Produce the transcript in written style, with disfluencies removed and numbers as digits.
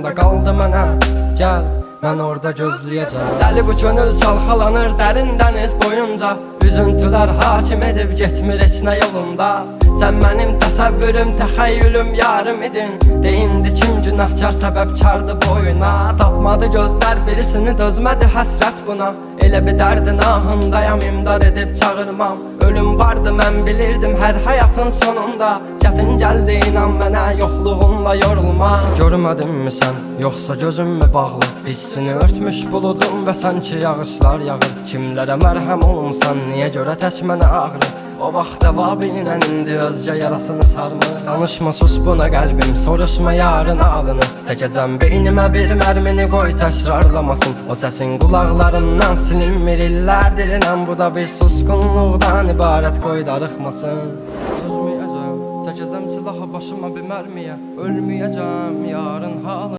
yolda qaldı mənə. Gəl, mən orada gözləyəcəm. Dəli bu könül çalxalanır dərin dəniz boyunca. Üzüntülər hakim edib getmir heç nə yolunda. Sən mənim təsəvvürüm, təxəyyülüm, yarım idin. Deyindi kim günahkar səbəbkardı boyuna. Tapmadı gözlər birisini, dözmədi həsrət buna. Elə bir dərdin ahındayam, imdad edib çağırmam. Ölüm vardı mən bilirdim hər həyatın sonunda. Çətin gəldi inan mənə, yoxluğunla yorulma. Görmədinmi sən, yoxsa gözüm mü bağlı? Hissini örtmüş buludum və sanki yağışlar yağır. Kimlərə mərhəm olunsan, niyə görə tək mənə ağrı? O vaxt dəvabinlə indi özgə yarasını sarmır. Danışma sus buna qəlbim, soruşma yarın alını. Çəkəcəm beynimə bir mərmini, qoy təkrarlamasın. O səsin qulaqlarımdan silinmir illərdir inən. Bu da bir susqunluqdan ibarət, qoy darıxmasın. Özməyəcəm, çəkəcəm silahı başıma bir mərmiyə. Ölməyəcəm yarın halı.